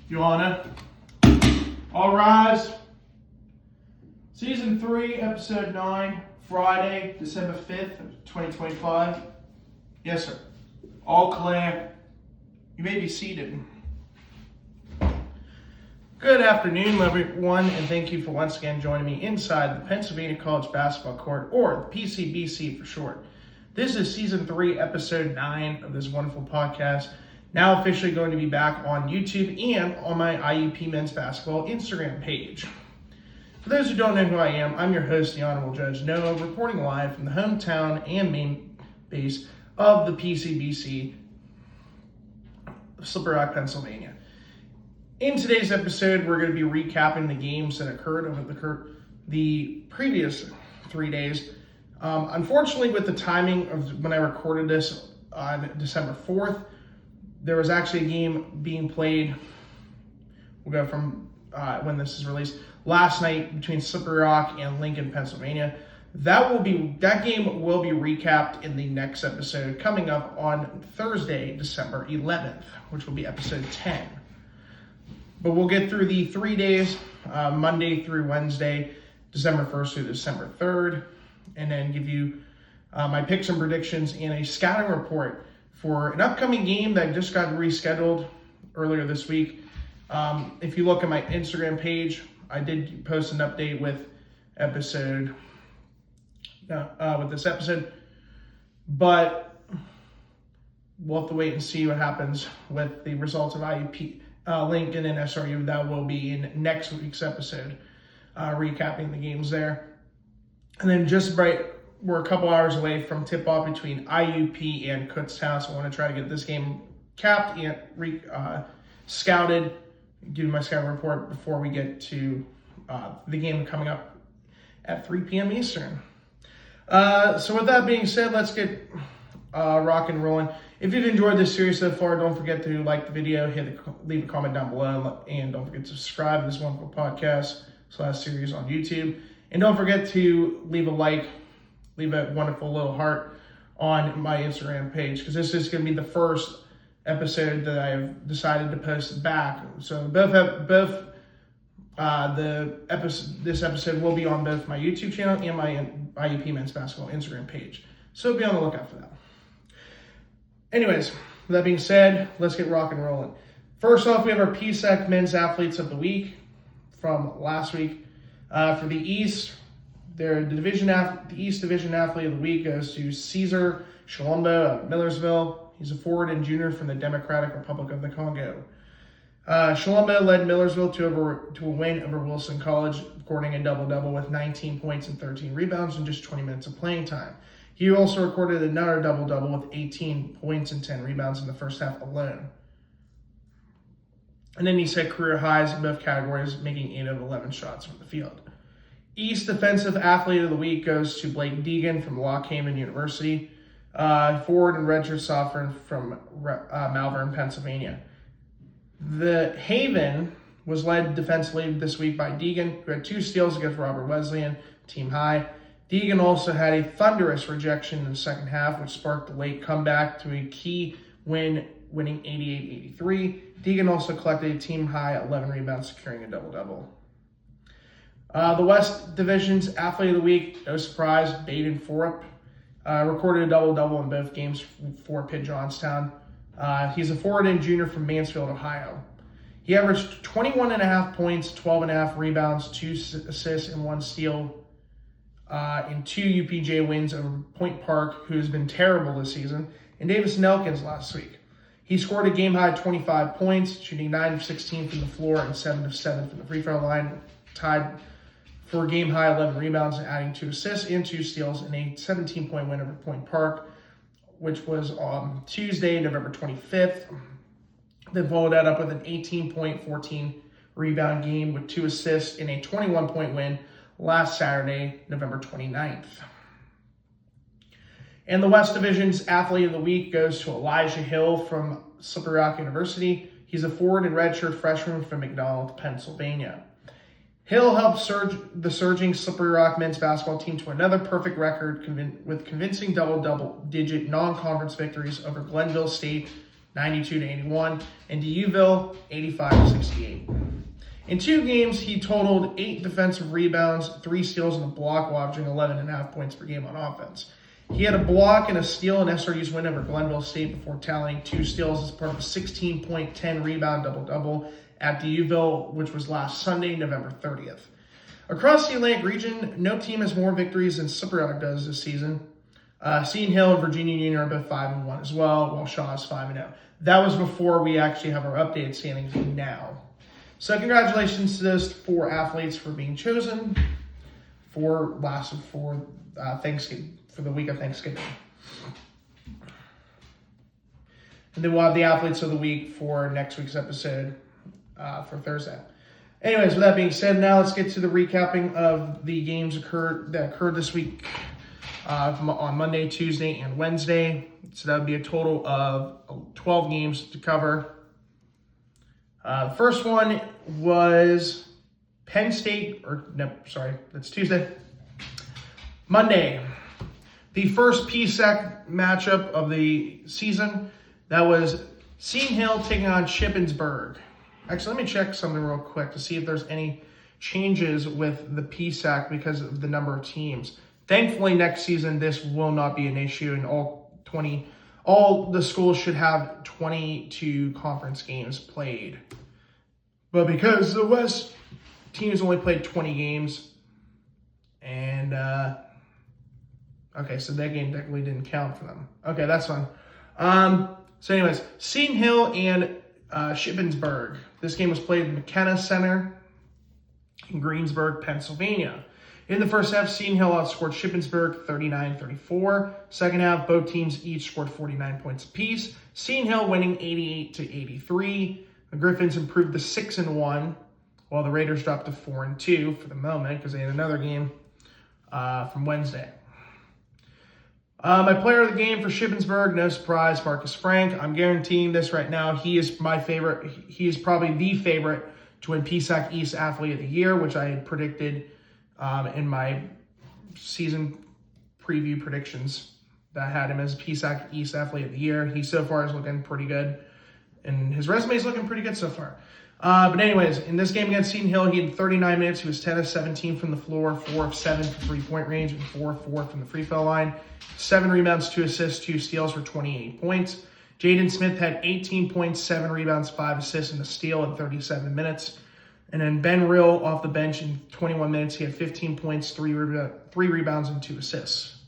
Joanna. All rise. Season 3, Episode 9, Friday, December 5th, 2025. Yes, sir. All clear. You may be seated. Good afternoon, everyone, and thank you for once again joining me inside the Pennsylvania College Basketball Court, or the PCBC for short. This is Season 3, Episode 9 of this wonderful podcast, now officially going to be back on YouTube and on my IUP Men's Basketball Instagram page. For those who don't know who I am, I'm your host, the Honorable Judge Noah, reporting live from the hometown and main base of the PCBC, Slippery Rock, Pennsylvania. In today's episode, we're going to be recapping the games that occurred over the previous 3 days. Unfortunately, with the timing of when I recorded this on December 4th, there was actually a game being played. We'll go from when this is released last night between Slippery Rock and Lincoln, Pennsylvania. That game will be recapped in the next episode coming up on Thursday, December 11th, which will be episode 10. But we'll get through the 3 days, Monday through Wednesday, December 1st through December 3rd, and then give you my picks and predictions and a scouting report for an upcoming game that just got rescheduled earlier this week. If you look at my Instagram page, I did post an update with this episode, but we'll have to wait and see what happens with the results of IUP, Lincoln and SRU. That will be in next week's episode, recapping the games there. And then we're a couple hours away from tip-off between IUP and Kutztown, so I want to try to get this game capped and scouted, give my scouting report before we get to the game coming up at 3 p.m. Eastern. So with that being said, let's get rock and rolling. If you've enjoyed this series so far, don't forget to like the video, leave a comment down below, and don't forget to subscribe to this wonderful podcast / series on YouTube. And don't forget to leave a wonderful little heart on my Instagram page, because this is going to be the first episode that I've decided to post back. So this episode will be on both my YouTube channel and my IUP Men's Basketball Instagram page. So be on the lookout for that. Anyways, with that being said, let's get rock and rolling. First off, we have our PSAC Men's Athletes of the Week from last week. For the East, the East Division Athlete of the Week goes to Cesar Shalombo of Millersville. He's a forward and junior from the Democratic Republic of the Congo. Shalombo led Millersville to a win over Wilson College, recording a double-double with 19 points and 13 rebounds in just 20 minutes of playing time. He also recorded another double-double with 18 points and 10 rebounds in the first half alone. And then he set career highs in both categories, making 8 of 11 shots from the field. East Defensive Athlete of the Week goes to Blake Deegan from Lock Haven University, forward and redshirt sophomore from Malvern, Pennsylvania. The Haven was led defensively this week by Deegan, who had 2 steals against Robert Wesleyan, team high. Deegan also had a thunderous rejection in the second half, which sparked a late comeback to a key win, winning 88-83. Deegan also collected a team high 11 rebounds, securing a double-double. The West Division's Athlete of the Week, no surprise, Baden Forup, recorded a double-double in both games for Pitt Johnstown. He's a forward and junior from Mansfield, Ohio. He averaged 21.5 points, 12.5 rebounds, 2 assists, and 1 steal in 2 UPJ wins over Point Park, who's been terrible this season, and Davis Nelkins last week. He scored a game-high 25 points, shooting 9 of 16 from the floor and 7 of 7 from the free throw line, tied for a game-high 11 rebounds, adding 2 assists and 2 steals in a 17-point win over Point Park, which was on Tuesday, November 25th. Then followed that up with an 18-point, 14-rebound game with 2 assists in a 21-point win last Saturday, November 29th. And the West Division's Athlete of the Week goes to Elijah Hill from Slippery Rock University. He's a forward and redshirt freshman from McDonald, Pennsylvania. Hill helped the surging Slippery Rock men's basketball team to another perfect record with convincing double-digit non-conference victories over Glenville State, 92-81, and D'Youville, 85-68. In 2 games, he totaled 8 defensive rebounds, 3 steals, and a block, while averaging 11.5 points per game on offense. He had a block and a steal in SRU's win over Glenville State before tallying 2 steals as part of a 16-point, 10-rebound double-double at D'Youville, which was last Sunday, November 30th. Across the Atlantic region, no team has more victories than Cypriot does this season. Seton Hill and Virginia Union are both 5-1 as well, while Shaw is 5-0. That was before we actually have our updated standings now. So congratulations to those 4 athletes for being chosen for Thanksgiving, for the week of Thanksgiving. And then we'll have the athletes of the week for next week's episode for Thursday. Anyways, with that being said, now let's get to the recapping of the games that occurred this week on Monday, Tuesday, and Wednesday. So that would be a total of 12 games to cover. The first one was Penn State, that's Tuesday. Monday, the first PSAC matchup of the season. That was Seton Hill taking on Shippensburg. Actually, let me check something real quick to see if there's any changes with the PSAC because of the number of teams. Thankfully, next season, this will not be an issue, and all the schools should have 22 conference games played. But because the West teams only played 20 games, and okay, so that game technically didn't count for them. Okay, that's fine. So anyways, Seton Hill and Shippensburg. This game was played at the McKenna Center in Greensburg, Pennsylvania. In the first half, Seton Hill outscored Shippensburg 39-34. Second half, both teams each scored 49 points apiece. Seton Hill winning 88-83. The Griffins improved to 6-1, while the Raiders dropped to 4-2 for the moment because they had another game from Wednesday. My player of the game for Shippensburg, no surprise, Marcus Frank. I'm guaranteeing this right now. He is my favorite. He is probably the favorite to win PSAC East Athlete of the Year, which I had predicted in my season preview predictions that I had him as PSAC East Athlete of the Year. He so far is looking pretty good, and his resume is looking pretty good so far. But anyways, in this game against Seton Hill, he had 39 minutes. He was 10 of 17 from the floor, 4 of 7 from three-point range, and 4 of 4 from the free throw line. 7 rebounds, 2 assists, 2 steals for 28 points. Jaden Smith had 18 points, 7 rebounds, 5 assists, and a steal in 37 minutes. And then Ben Rill off the bench in 21 minutes. He had 15 points, 3 rebounds, and 2 assists.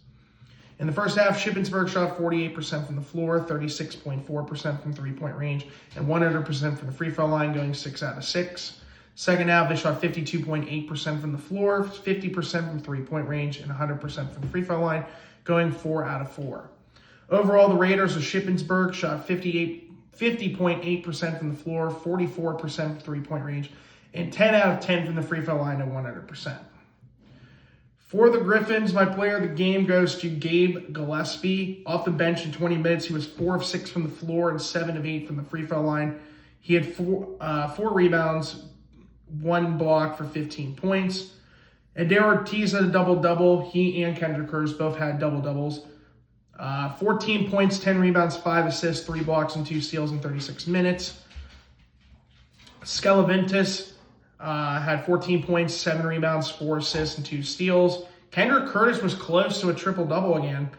In the first half, Shippensburg shot 48% from the floor, 36.4% from three-point range, and 100% from the free throw line, going 6 out of 6. Second half, they shot 52.8% from the floor, 50% from three-point range, and 100% from the free throw line, going 4 out of 4. Overall, the Raiders of Shippensburg shot 50.8% from the floor, 44% from three-point range, and 10 out of 10 from the free throw line at 100%. For the Griffins, my player of the game goes to Gabe Gillespie. Off the bench in 20 minutes, he was 4 of 6 from the floor and 7 of 8 from the free throw line. He had 4 rebounds, 1 block for 15 points. Adair Ortiz had a double-double. He and Kendrick Hurst both had double-doubles. 14 points, 10 rebounds, 5 assists, 3 blocks, and 2 steals in 36 minutes. Skeleventis had 14 points, 7 rebounds, 4 assists, and 2 steals. Kendrick Curtis was close to a triple-double again.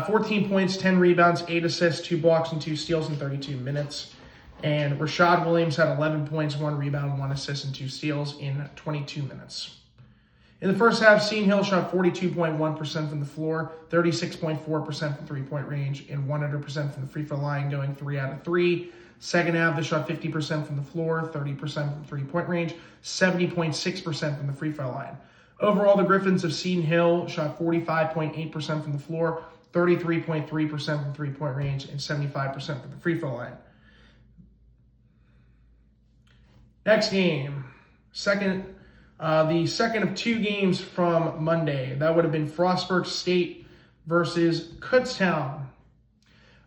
14 points, 10 rebounds, 8 assists, 2 blocks, and 2 steals in 32 minutes. And Rashad Williams had 11 points, 1 rebound, 1 assist, and 2 steals in 22 minutes. In the first half, Seton Hill shot 42.1% from the floor, 36.4% from three-point range, and 100% from the free throw line, going 3 out of 3. Second half, they shot 50% from the floor, 30% from three-point range, 70.6% from the free throw line. Overall, the Griffins of Seton Hill shot 45.8% from the floor, 33.3% from three-point range, and 75% from the free throw line. Next game, the second of 2 games from Monday. That would have been Frostburg State versus Kutztown.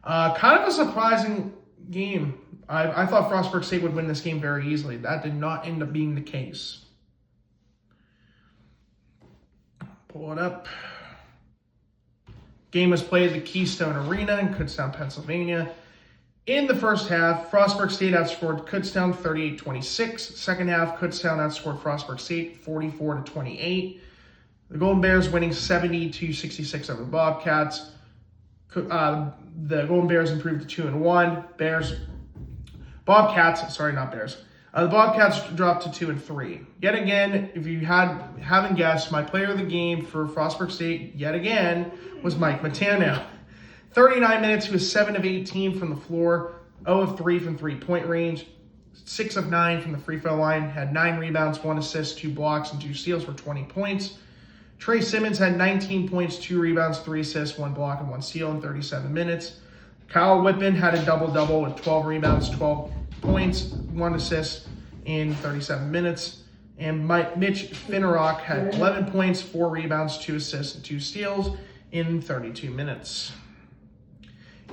Kind of a surprising game. I thought Frostburg State would win this game very easily. That did not end up being the case. Pull it up. Game was played at the Keystone Arena in Kutztown, Pennsylvania. In the first half, Frostburg State outscored Kutztown 38-26. Second half, Kutztown outscored Frostburg State 44-28. The Golden Bears winning 70-66 over the Bobcats. The Golden Bears improved to 2-1. The Bobcats dropped to 2-3. Yet again, if you haven't guessed, my player of the game for Frostburg State, yet again, was Mike Matano. 39 minutes, he was 7 of 18 from the floor, 0 of 3 from three-point range, 6 of 9 from the free throw line, had 9 rebounds, 1 assist, 2 blocks, and 2 steals for 20 points. Trey Simmons had 19 points, 2 rebounds, 3 assists, 1 block, and 1 steal in 37 minutes. Kyle Whitman had a double-double with 12 rebounds, 12 points, 1 assist in 37 minutes. And Mitch Finnerock had 11 points, 4 rebounds, 2 assists, and 2 steals in 32 minutes.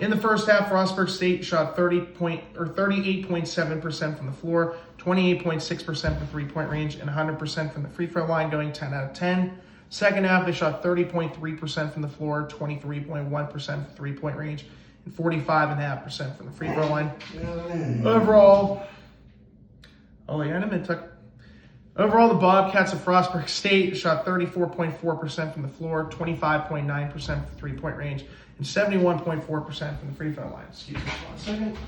In the first half, Frostburg State shot 38.7% from the floor, 28.6% from three-point range, and 100% from the free throw line, going 10 out of 10. Second half, they shot 30.3% from the floor, 23.1% from three-point range, and 45.5% from the free throw line. Overall, the Bobcats of Frostburg State shot 34.4% from the floor, 25.9% from three-point range, and 71.4% from the free throw line. Excuse me for 1 second.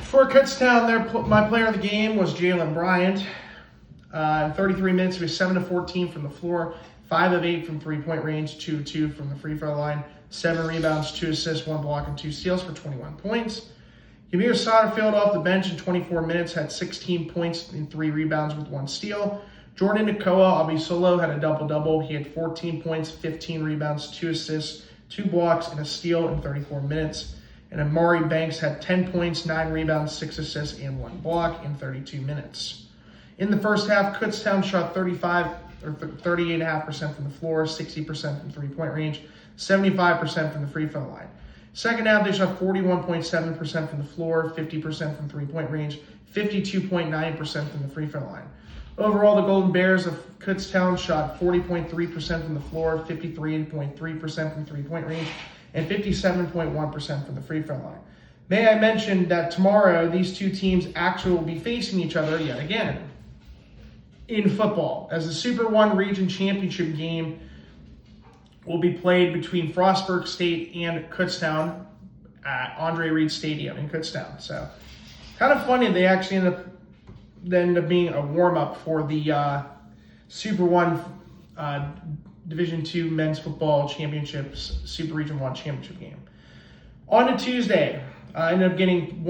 For Kutztown, my player of the game was Jalen Bryant. In 33 minutes, he was 7 of 14 from the floor, 5 of 8 from three-point range, 2 of 2 from the free throw line, 7 rebounds, 2 assists, 1 block, and 2 steals for 21 points. Yamir Satterfield off the bench in 24 minutes had 16 points and 3 rebounds with 1 steal. Jordan Nakoa Abisolo had a double-double. He had 14 points, 15 rebounds, 2 assists, 2 blocks, and a steal in 34 minutes. And Amari Banks had 10 points, 9 rebounds, 6 assists, and 1 block in 32 minutes. In the first half, Kutztown shot 38.5% from the floor, 60% from three-point range, 75% from the free throw line. Second half, they shot 41.7% from the floor, 50% from three-point range, 52.9% from the free throw line. Overall, the Golden Bears of Kutztown shot 40.3% from the floor, 53.3% from three-point range, and 57.1% from the free throw line. May I mention that tomorrow, these two teams actually will be facing each other yet again in football, as the Super 1 Region Championship game will be played between Frostburg State and Kutztown at Andre Reed Stadium in Kutztown. So, kind of funny they actually end up being a warm-up for the Super 1 Division II Men's Football Championships, Super Region 1 Championship game. On to Tuesday, I ended up getting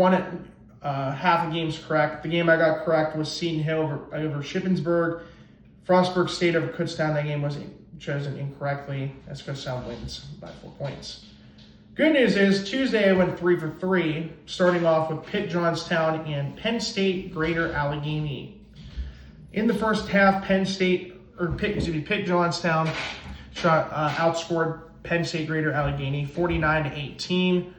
half of games correct. The game I got correct was Seton Hill over Shippensburg. Frostburg State over Kutztown. That game was chosen incorrectly, as Kutztown wins by 4 points. Good news is Tuesday I went 3 for 3, starting off with Pitt Johnstown and Penn State Greater Allegheny. In the first half, Pitt Johnstown outscored Penn State Greater Allegheny 49-18.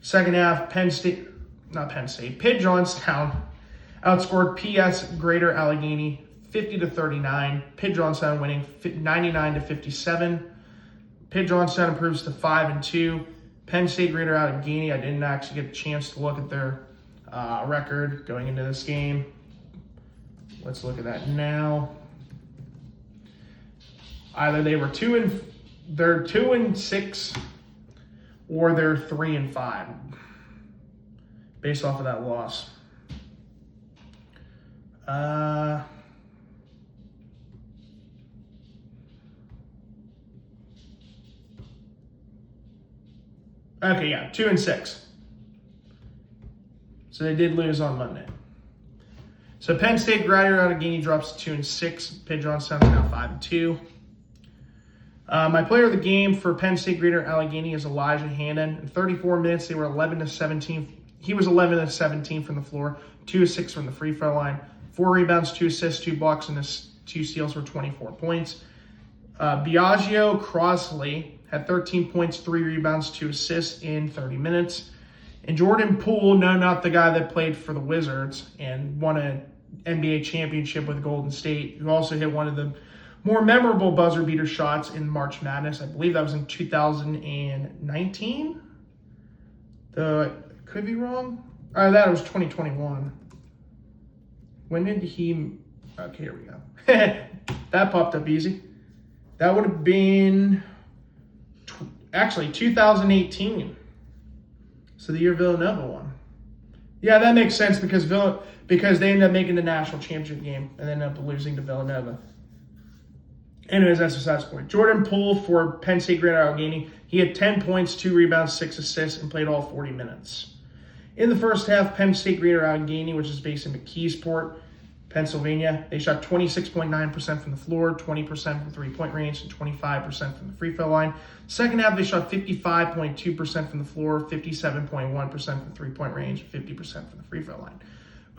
Second half, Pitt Johnstown outscored PS Greater Allegheny 50-39. Pitt Johnstown winning 99-57. Pitt Johnstown improves to 5-2. Penn State Greater Allegheny, I didn't actually get a chance to look at their record going into this game. Let's look at that now. Either they're 2-6, or they're 3-5, based off of that loss. Okay, yeah, 2-6. So they did lose on Monday. So Penn State Greater Allegheny drops to 2-6. Pitt Johnstown is now 5-2. My player of the game for Penn State Greater Allegheny is Elijah Hannon. In 34 minutes, they were 11-17. He was 11-17 from the floor, 2-6 from the free throw line, 4 rebounds, 2 assists, 2 blocks, and 2 steals for 24 points. Biagio Crosley had 13 points, 3 rebounds, 2 assists in 30 minutes. And Jordan Poole, no, not the guy that played for the Wizards and won an NBA championship with Golden State, who also hit one of the More memorable buzzer beater shots in March Madness. I believe that was in 2019. Could be wrong. That was 2021. When did he? Okay, here we go. That popped up easy. That would have been actually 2018. So the year Villanova won. Yeah, that makes sense because they ended up making the national championship game and then ended up losing to Villanova. Anyways, that's besides the point. Jordan Poole for Penn State Greater Allegheny. He had 10 points, 2 rebounds, 6 assists, and played all 40 minutes. In the first half, Penn State Greater Allegheny, which is based in McKeesport, Pennsylvania, they shot 26.9% from the floor, 20% from three-point range, and 25% from the free throw line. Second half, they shot 55.2% from the floor, 57.1% from three-point range, and 50% from the free throw line.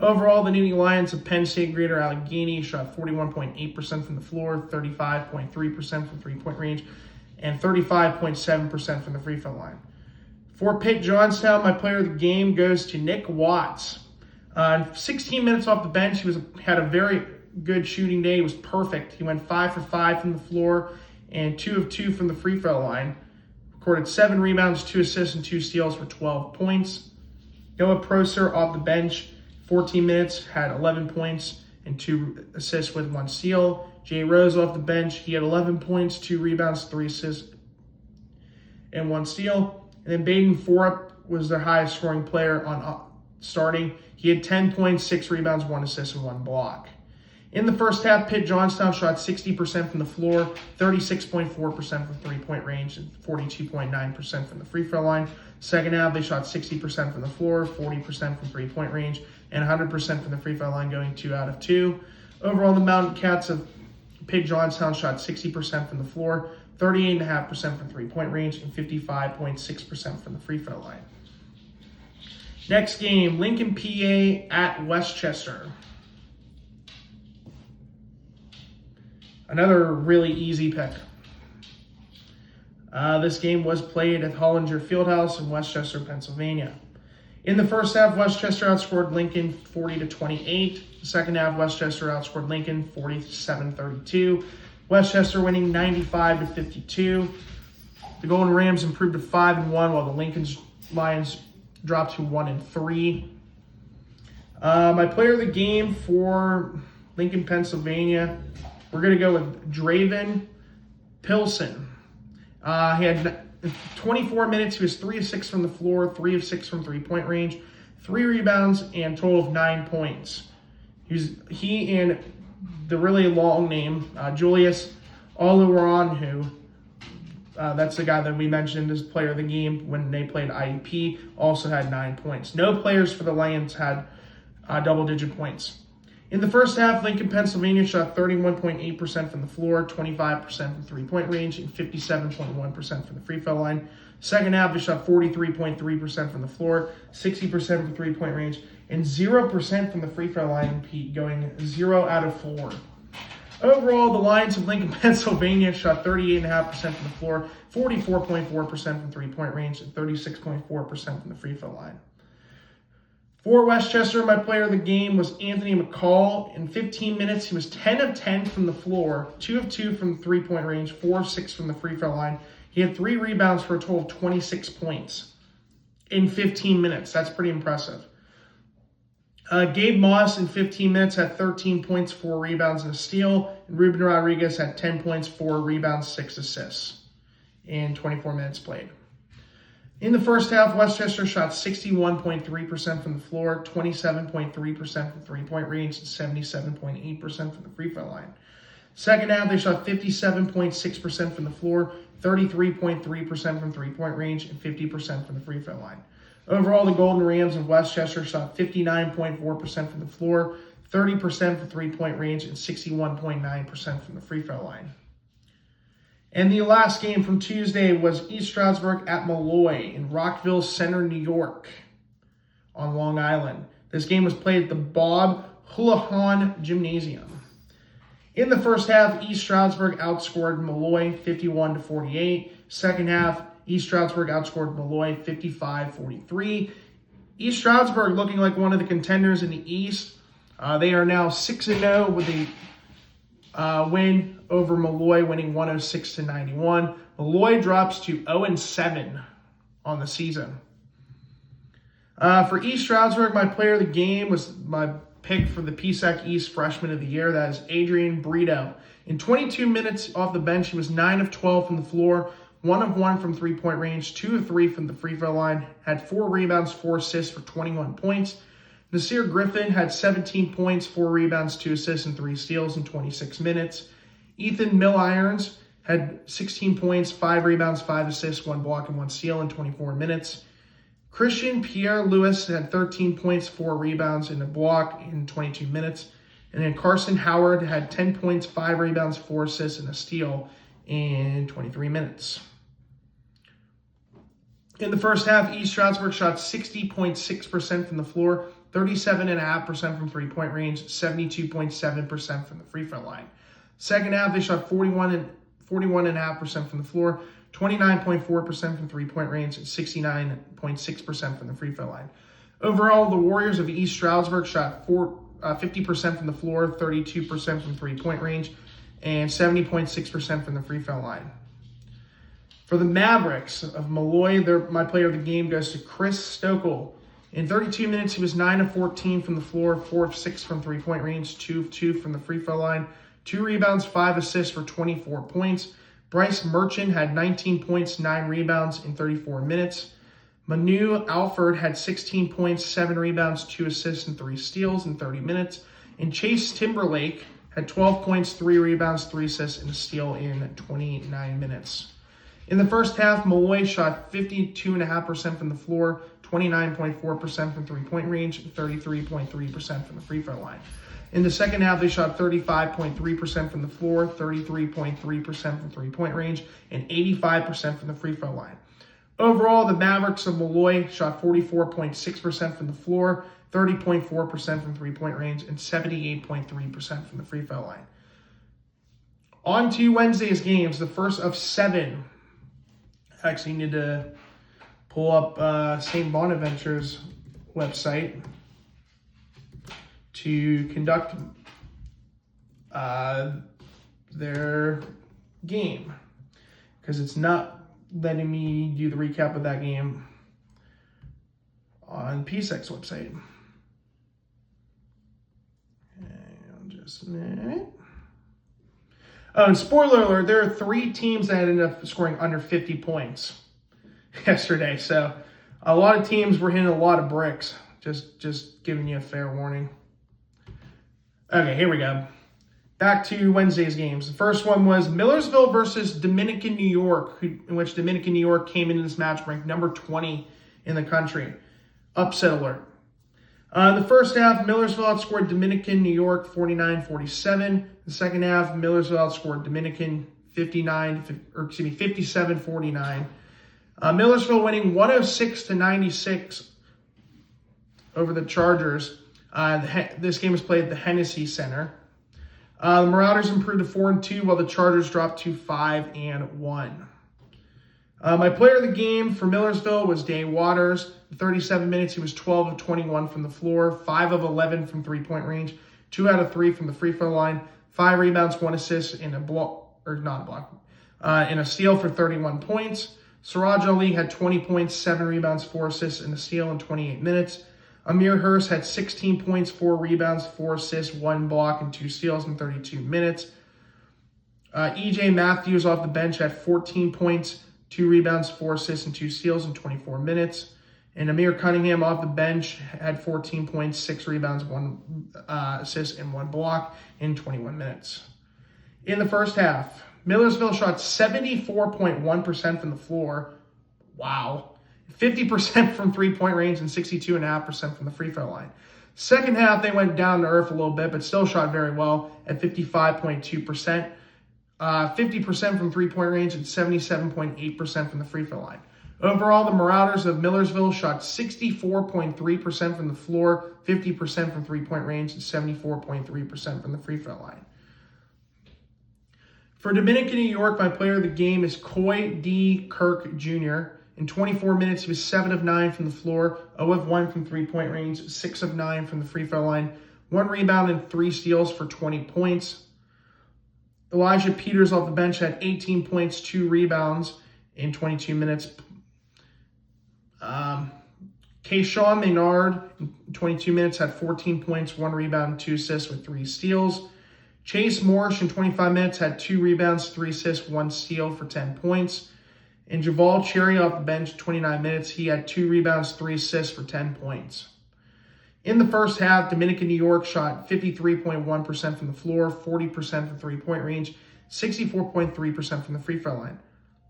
Overall, the Nittany Lions of Penn State Greater Allegheny shot 41.8% from the floor, 35.3% from three-point range, and 35.7% from the free throw line. For Pitt Johnstown, my player of the game goes to Nick Watts. 16 minutes off the bench, he had a very good shooting day. He was perfect. He went 5 for 5 from the floor and 2 of 2 from the free throw line. Recorded 7 rebounds, 2 assists, and 2 steals for 12 points. Noah Prosser off the bench, 14 minutes, had 11 points and 2 assists with 1 steal. Jay Rose off the bench, he had 11 points, 2 rebounds, 3 assists, and 1 steal. And then Baden Forup was their highest scoring player on starting. He had 10 points, 6 rebounds, 1 assist, and 1 block. In the first half, Pitt Johnstown shot 60% from the floor, 36.4% from three-point range, and 42.9% from the free throw line. Second half, they shot 60% from the floor, 40% from three-point range, and 100% from the free throw line, going 2 out of 2. Overall, the Mountain Cats of Pitt Johnstown shot 60% from the floor, 38.5% from three-point range, and 55.6% from the free throw line. Next game, Lincoln, PA at Westchester. Another really easy pick. This game was played at Hollinger Fieldhouse in Westchester, Pennsylvania. In the first half, Westchester outscored Lincoln 40-28. The second half, Westchester outscored Lincoln 47-32. Westchester winning 95-52. The Golden Rams improved to 5-1, while the Lincoln Lions dropped to 1-3. My player of the game for Lincoln, Pennsylvania, we're going to go with Draven Pilsen. He had 24 minutes. He was 3 of 6 from the floor, 3 of 6 from three-point range, 3 rebounds, and a total of 9 points. He and the really long name, Julius Oluwaranhu, that's the guy that we mentioned as player of the game when they played IEP, also had 9 points. No players for the Lions had double-digit points. In the first half, Lincoln, Pennsylvania shot 31.8% from the floor, 25% from three-point range, and 57.1% from the free throw line. Second half, they shot 43.3% from the floor, 60% from three-point range, and 0% from the free throw line, going 0 out of 4. Overall, the Lions of Lincoln, Pennsylvania shot 38.5% from the floor, 44.4% from three-point range, and 36.4% from the free throw line. For Westchester, my player of the game was Anthony McCall. In 15 minutes, he was 10 of 10 from the floor, 2 of 2 from the three-point range, 4 of 6 from the free throw line. He had 3 rebounds for a total of 26 points in 15 minutes. That's pretty impressive. Gabe Moss in 15 minutes had 13 points, 4 rebounds, and a steal. And Ruben Rodriguez had 10 points, 4 rebounds, 6 assists in 24 minutes played. In the first half, Westchester shot 61.3% from the floor, 27.3% from three-point range, and 77.8% from the free throw line. Second half, they shot 57.6% from the floor, 33.3% from three-point range, and 50% from the free throw line. Overall, the Golden Rams of Westchester shot 59.4% from the floor, 30% from three-point range, and 61.9% from the free throw line. And the last game from Tuesday was East Stroudsburg at Malloy in Rockville Center, New York on Long Island. This game was played at the Bob Houlihan Gymnasium. In the first half, East Stroudsburg outscored Malloy 51-48. Second half, East Stroudsburg outscored Malloy 55-43. East Stroudsburg looking like one of the contenders in the East. They are now 6-0 with a win over Malloy, winning 106-91. Malloy drops to 0-7 on the season. For East Stroudsburg, my player of the game was my pick for the PSAC East Freshman of the Year. That is Adrian Brito. In 22 minutes off the bench, he was 9 of 12 from the floor, 1 of 1 from three-point range, 2 of 3 from the free throw line, had 4 rebounds, 4 assists for 21 points. Nasir Griffin had 17 points, 4 rebounds, 2 assists, and 3 steals in 26 minutes. Ethan Milirons had 16 points, 5 rebounds, 5 assists, 1 block, and 1 steal in 24 minutes. Christian Pierre-Louis had 13 points, 4 rebounds, and a block in 22 minutes. And then Carson Howard had 10 points, 5 rebounds, 4 assists, and a steal in 23 minutes. In the first half, East Stroudsburg shot 60.6% from the floor, 37.5% from three-point range, 72.7% from the free throw line. Second half, they shot 41.5% from the floor, 29.4% from three-point range, and 69.6% from the free throw line. Overall, the Warriors of East Stroudsburg shot 50% from the floor, 32% from three-point range, and 70.6% from the free throw line. For the Mavericks of Malloy, my player of the game goes to Chris Stokel. In 32 minutes, he was 9 of 14 from the floor, 4 of 6 from three-point range, 2 of 2 from the free throw line, 2 rebounds, 5 assists for 24 points. Bryce Merchant had 19 points, 9 rebounds in 34 minutes. Manu Alford had 16 points, 7 rebounds, 2 assists, and 3 steals in 30 minutes. And Chase Timberlake had 12 points, 3 rebounds, 3 assists, and a steal in 29 minutes. In the first half, Malloy shot 52.5% from the floor, 29.4% from three-point range, and 33.3% from the free throw line. In the second half, they shot 35.3% from the floor, 33.3% from three-point range, and 85% from the free throw line. Overall, the Mavericks of Malloy shot 44.6% from the floor, 30.4% from three-point range, and 78.3% from the free throw line. On to Wednesday's games, the first of 7. I actually need to pull up St. Bonaventure's website to conduct their game, because it's not letting me do the recap of that game on PSEC's website. Hang on just a minute. Oh, and spoiler alert, there are 3 teams that ended up scoring under 50 points yesterday. So a lot of teams were hitting a lot of bricks. Just giving you a fair warning. Okay, here we go. Back to Wednesday's games. The first one was Millersville versus Dominican New York, in which Dominican New York came into this match ranked number 20 in the country. Upset alert. The first half, Millersville outscored Dominican New York 49-47. The second half, Millersville outscored Dominican 57-49. Millersville winning 106-96 over the Chargers. This game was played at the Hennessy Center. The Marauders improved to 4-2, while the Chargers dropped to 5-1. My player of the game for Millersville was Day Waters. In 37 minutes, he was 12 of 21 from the floor, 5 of 11 from three-point range, 2 out of 3 from the free throw line, 5 rebounds, 1 assist, and a steal for 31 points. Siraj Ali had 20 points, 7 rebounds, 4 assists, and a steal in 28 minutes. Amir Hurst had 16 points, 4 rebounds, 4 assists, 1 block, and 2 steals in 32 minutes. E.J. Matthews off the bench had 14 points, 2 rebounds, 4 assists, and 2 steals in 24 minutes. And Amir Cunningham off the bench had 14 points, 6 rebounds, 1 assist, and 1 block in 21 minutes. In the first half, Millersville shot 74.1% from the floor. Wow. 50% from three-point range and 62.5% from the free throw line. Second half, they went down to earth a little bit, but still shot very well at 55.2%. 50% from three-point range and 77.8% from the free throw line. Overall, the Marauders of Millersville shot 64.3% from the floor, 50% from three-point range, and 74.3% from the free throw line. For Dominican New York, my player of the game is Coy D. Kirk Jr. In 24 minutes, he was 7 of 9 from the floor, 0 of 1 from three-point range, 6 of 9 from the free throw line, 1 rebound and 3 steals for 20 points. Elijah Peters off the bench had 18 points, 2 rebounds in 22 minutes. Kayshawn Maynard, in 22 minutes, had 14 points, 1 rebound, 2 assists with 3 steals. Chase Morris in 25 minutes had 2 rebounds, 3 assists, 1 steal for 10 points. And Javal Cherry off the bench, 29 minutes, he had 2 rebounds, 3 assists for 10 points. In the first half, Dominican New York shot 53.1% from the floor, 40% from three-point range, 64.3% from the free throw line.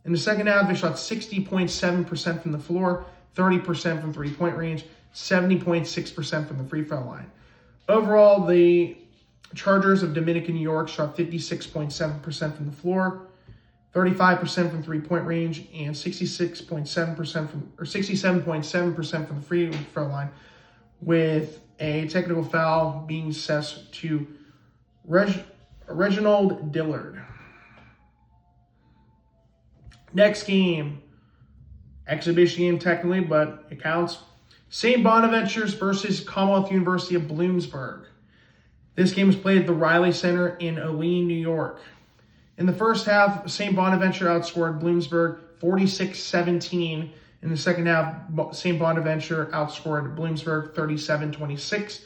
In the second half, they shot 60.7% from the floor, 30% from three-point range, 70.6% from the free throw line. Overall, the Chargers of Dominican New York shot 56.7% from the floor, 35% from three-point range, and 67.7% from the free throw line, with a technical foul being assessed to Reginald Dillard. Next game, exhibition game technically, but it counts. St. Bonaventures versus Commonwealth University of Bloomsburg. This game was played at the Riley Center in Olean, New York. In the first half, St. Bonaventure outscored Bloomsburg 46-17. In the second half, St. Bonaventure outscored Bloomsburg 37-26.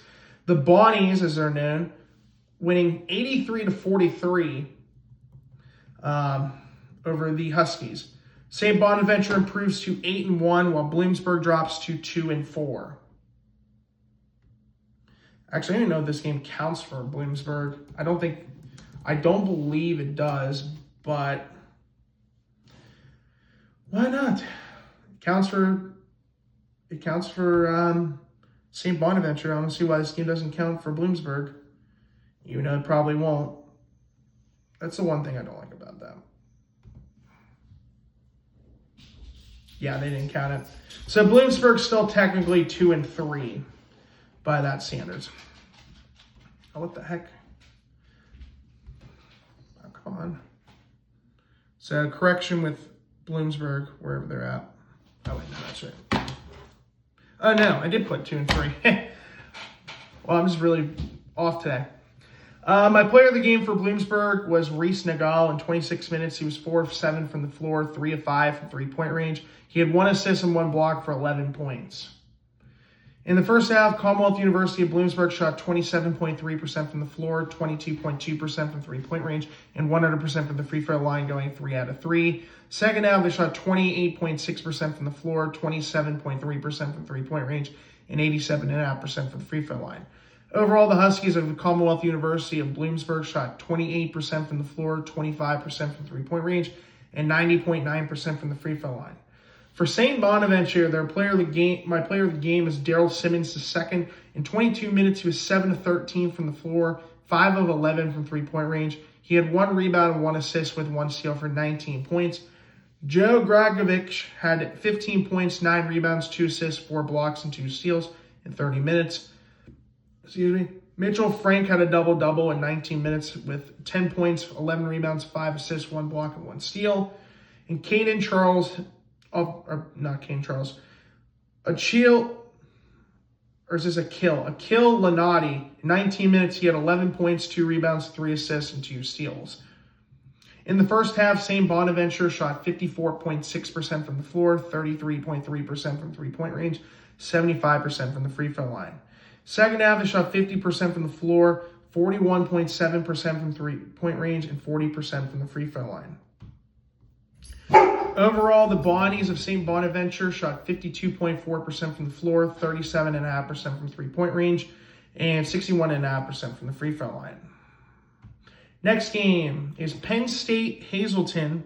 The Bonnies, as they're known, winning 83-43 over the Huskies. St. Bonaventure improves to 8-1, while Bloomsburg drops to 2-4. Actually, I didn't know this game counts for Bloomsburg. I don't believe it does, but why not? It counts for St. Bonaventure. I don't see why this game doesn't count for Bloomsburg, even though it probably won't. That's the one thing I don't like about that. Yeah, they didn't count it. So Bloomsburg's still technically 2-3 by that standards. Oh, what the heck? Oh, come on. So correction with Bloomsburg, wherever they're at. Oh, wait, no, that's right. Oh, no, I did put 2-3. Well, I'm just really off today. My player of the game for Bloomsburg was Reese Nagal. In 26 minutes, he was 4 of 7 from the floor, 3 of 5 from three-point range. He had 1 assist and 1 block for 11 points. In the first half, Commonwealth University of Bloomsburg shot 27.3% from the floor, 22.2% from three-point range, and 100% from the free throw line, going 3 out of 3. Second half, they shot 28.6% from the floor, 27.3% from three-point range, and 87.5% from the free throw line. Overall, the Huskies of the Commonwealth University of Bloomsburg shot 28% from the floor, 25% from three-point range, and 90.9% from the free throw line. For St. Bonaventure, my player of the game is Daryl Simmons II. In 22 minutes, he was 7 of 13 from the floor, 5 of 11 from three-point range. He had 1 rebound and 1 assist with 1 steal for 19 points. Joe Gragovich had 15 points, 9 rebounds, 2 assists, 4 blocks, and 2 steals in 30 minutes. Mitchell Frank had a double-double in 19 minutes with 10 points, 11 rebounds, 5 assists, 1 block, and 1 steal. And Caden Charles, Akil Lanati, in 19 minutes, he had 11 points, 2 rebounds, 3 assists, and 2 steals. In the first half, St. Bonaventure shot 54.6% from the floor, 33.3% from three-point range, 75% from the free throw line. Second half, they shot 50% from the floor, 41.7% from three-point range, and 40% from the free throw line. Overall, the Bonnies of St. Bonaventure shot 52.4% from the floor, 37.5% from three-point range, and 61.5% from the free throw line. Next game is Penn State Hazleton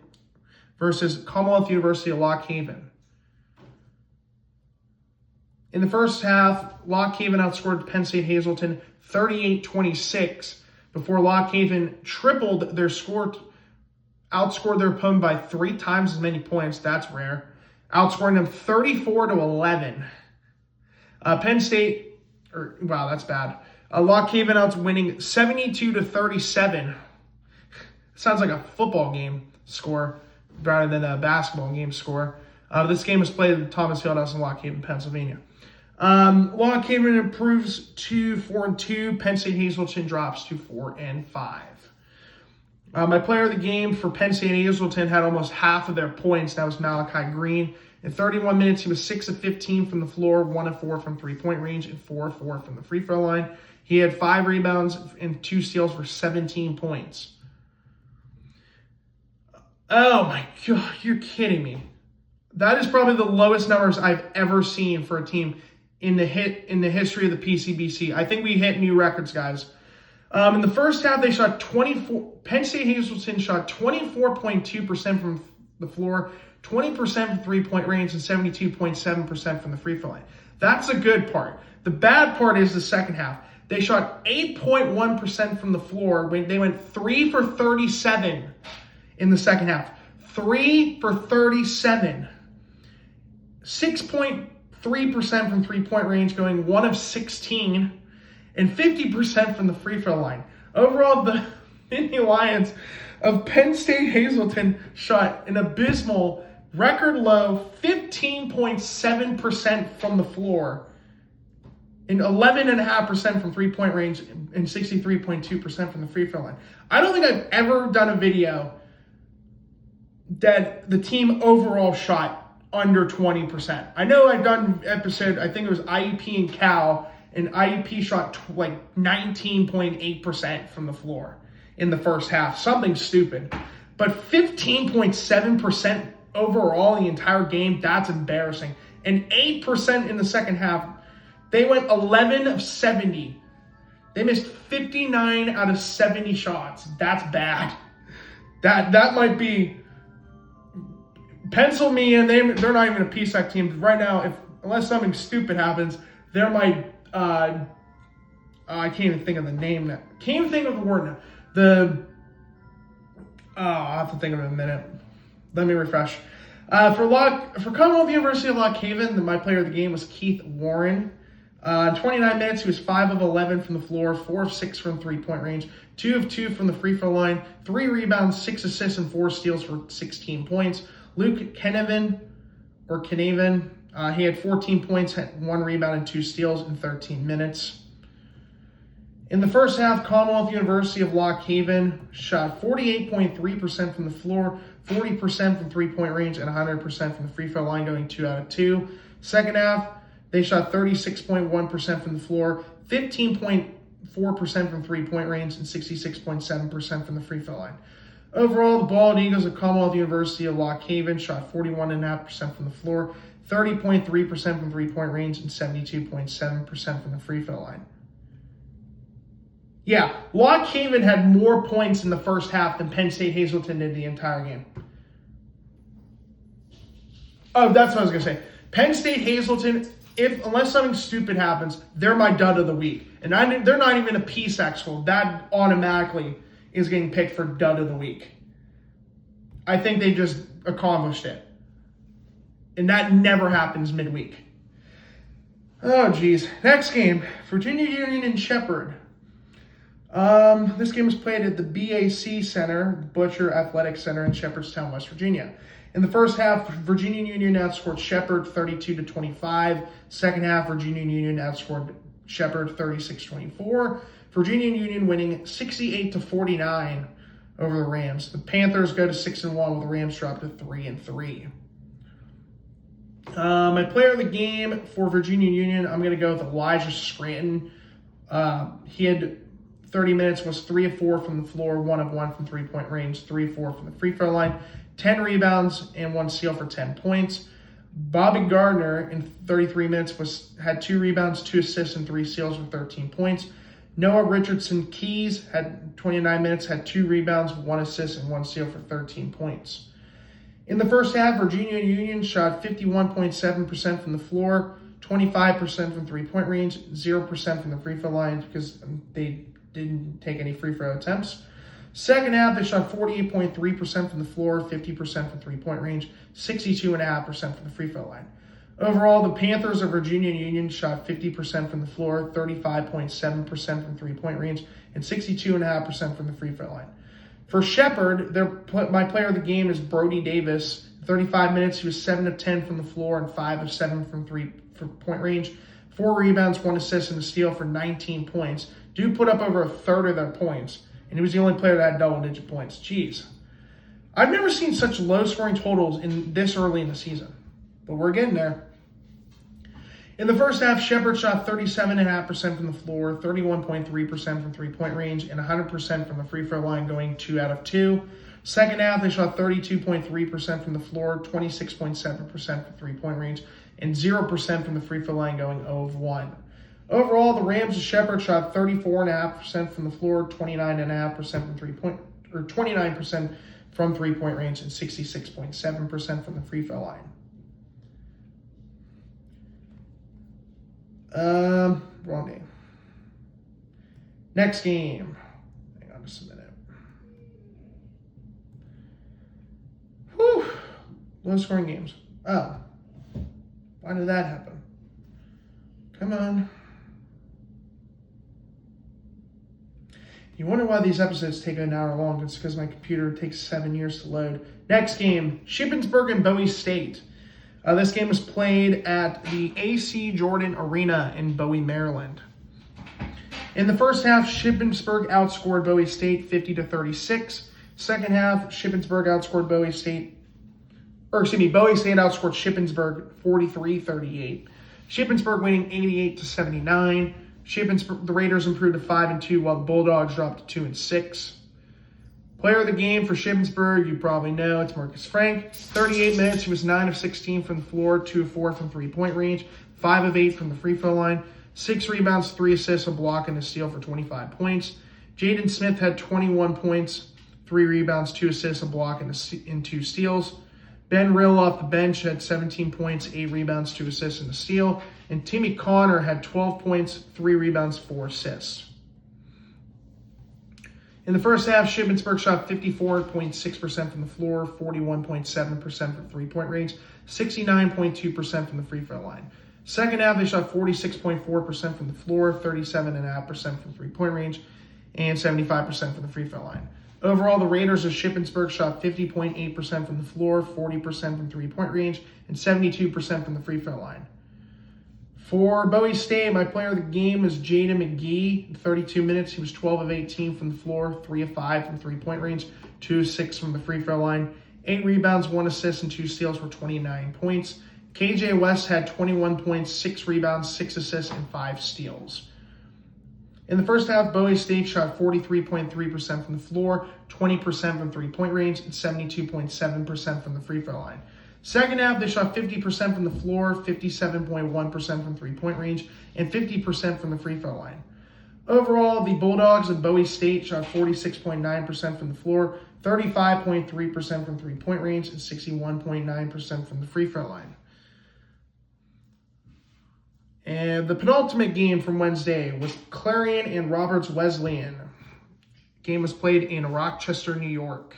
versus Commonwealth University of Lock Haven. In the first half, Lock Haven outscored Penn State Hazleton 38-26 before Lock Haven tripled their score, outscored their opponent by 3 times as many points. That's rare. Outscoring them 34-11. Penn State, wow, that's bad. Lock Haven winning 72-37. Sounds like a football game score rather than a basketball game score. This game was played at the Thomas Fieldhouse in Lock Haven, Pennsylvania. Lock Haven improves to 4-2. Penn State Hazleton drops to 4-5. My player of the game for Penn State Hazleton had almost half of their points. That was Malachi Green. In 31 minutes, he was 6 of 15 from the floor, 1 of 4 from three-point range, and 4 of 4 from the free throw line. He had 5 rebounds and 2 steals for 17 points. Oh my God, you're kidding me. That is probably the lowest numbers I've ever seen for a team in the history of the PCBC. I think we hit new records, guys. In the first half, they shot 24. Penn State Hazleton shot 24.2% from the floor, 20% from three-point range, and 72.7% from the free throw line. That's a good part. The bad part is the second half. They shot 8.1% from the floor. They went 3 for 37 in the second half. 3 for 37. 6.3% from three-point range, going 1 of 16. And 50% from the free throw line. Overall, the Mini Lions of Penn State Hazleton shot an abysmal, record low 15.7% from the floor, and 11.5% from three-point range, and 63.2% from the free throw line. I don't think I've ever done a video that the team overall shot under 20%. I know I've done episode, I think it was IUP and Cal, and IUP shot like 19.8% from the floor in the first half. Something stupid. But 15.7% overall the entire game, that's embarrassing. And 8% in the second half. They went 11 of 70. They missed 59 out of 70 shots. That's bad. That might be... Pencil me in. They're not even a PSAC team. Right now, unless something stupid happens, they're my... I can't even think of the name now. Can't even think of the word now. I'll have to think of it in a minute. Let me refresh. For Commonwealth University of Lock Haven, my player of the game was Keith Warren. In 29 minutes, he was 5 of 11 from the floor, 4 of 6 from three-point range, 2 of 2 from the free throw line, 3 rebounds, 6 assists, and 4 steals for 16 points. Luke Kenaven, he had 14 points, had 1 rebound, and 2 steals in 13 minutes. In the first half, Commonwealth University of Lock Haven shot 48.3% from the floor, 40% from three-point range, and 100% from the free throw line, going 2 out of 2. Second half, they shot 36.1% from the floor, 15.4% from three-point range, and 66.7% from the free throw line. Overall, the Bald Eagles of Commonwealth University of Lock Haven shot 41.5% from the floor, 30.3% from three-point range, and 72.7% from the free throw line. Yeah, Lock Haven had more points in the first half than Penn State Hazleton did the entire game. Oh, that's what I was going to say. Penn State Hazleton, unless something stupid happens, they're my dud of the week. And they're not even a PSAC school. That automatically is getting picked for dud of the week. I think they just accomplished it. And that never happens midweek. Oh, geez. Next game, Virginia Union and Shepherd. This game was played at the BAC Center, Butcher Athletic Center in Shepherdstown, West Virginia. In the first half, Virginia Union outscored Shepherd 32-25. Second half, Virginia Union outscored Shepherd 36-24. Virginia Union winning 68-49 over the Rams. The Panthers go to 6-1, while the Rams drop to 3-3. My player of the game for Virginia Union, I'm going to go with Elijah Scranton. He had 30 minutes, was 3 of 4 from the floor, 1 of 1 from three-point range, 3 of 4 from the free throw line, 10 rebounds, and 1 steal for 10 points. Bobby Gardner, in 33 minutes, had 2 rebounds, 2 assists, and 3 steals for 13 points. Noah Richardson Keys had 29 minutes, had 2 rebounds, 1 assist, and 1 steal for 13 points. In the first half, Virginia Union shot 51.7% from the floor, 25% from three-point range, 0% from the free throw line because they didn't take any free throw attempts. Second half, they shot 48.3% from the floor, 50% from three-point range, 62.5% from the free throw line. Overall, the Panthers of Virginia Union shot 50% from the floor, 35.7% from three-point range, and 62.5% from the free throw line. For Shepherd, my player of the game is Brody Davis. 35 minutes, he was 7 of 10 from the floor and 5 of 7 from three-point range. 4 rebounds, 1 assist, and a steal for 19 points. Dude put up over a third of their points and he was the only player that had double-digit points. Jeez. I've never seen such low-scoring totals in this early in the season, but we're getting there. In the first half, Shepherd shot 37.5% from the floor, 31.3% from three-point range, and 100% from the free throw line, going 2 out of 2. Second half, they shot 32.3% from the floor, 26.7% from three-point range, and 0% from the free throw line, going 0 of 1. Overall, the Rams of Shepherd shot 34.5% from the floor, 29.5% from or 29% from three-point range, and 66.7% from the free throw line. Wrong game. Next game. Hang on just a minute. Whew. Low scoring games. Oh. Why did that happen? Come on. You wonder why these episodes take an hour long. It's because my computer takes 7 years to load. Next game. Shippensburg and Bowie State. This game was played at the A.C. Jordan Arena in Bowie, Maryland. In the first half, Shippensburg outscored Bowie State 50-36. Second half, Bowie State outscored Shippensburg 43-38. Shippensburg winning 88-79. The Raiders improved to 5-2, while the Bulldogs dropped to 2-6. Player of the game for Shippensburg, you probably know, it's Marcus Frank. 38 minutes, he was 9 of 16 from the floor, 2 of 4 from three-point range, 5 of 8 from the free throw line, 6 rebounds, 3 assists, a block, and a steal for 25 points. Jaden Smith had 21 points, 3 rebounds, 2 assists, a block, and 2 steals. Ben Rill off the bench had 17 points, 8 rebounds, 2 assists, and a steal. And Timmy Connor had 12 points, 3 rebounds, 4 assists. In the first half, Shippensburg shot 54.6% from the floor, 41.7% from three-point range, 69.2% from the free throw line. Second half, they shot 46.4% from the floor, 37.5% from three-point range, and 75% from the free throw line. Overall, the Raiders of Shippensburg shot 50.8% from the floor, 40% from three-point range, and 72% from the free throw line. For Bowie State, my player of the game was Jaden McGee. In 32 minutes, he was 12 of 18 from the floor, 3 of 5 from three-point range, 2 of 6 from the free throw line, 8 rebounds, 1 assist, and 2 steals for 29 points. KJ West had 21 points, 6 rebounds, 6 assists, and 5 steals. In the first half, Bowie State shot 43.3% from the floor, 20% from three-point range, and 72.7% from the free throw line. Second half, they shot 50% from the floor, 57.1% from three-point range, and 50% from the free throw line. Overall, the Bulldogs of Bowie State shot 46.9% from the floor, 35.3% from three-point range, and 61.9% from the free throw line. And the penultimate game from Wednesday was Clarion and Roberts Wesleyan. The game was played in Rochester, New York.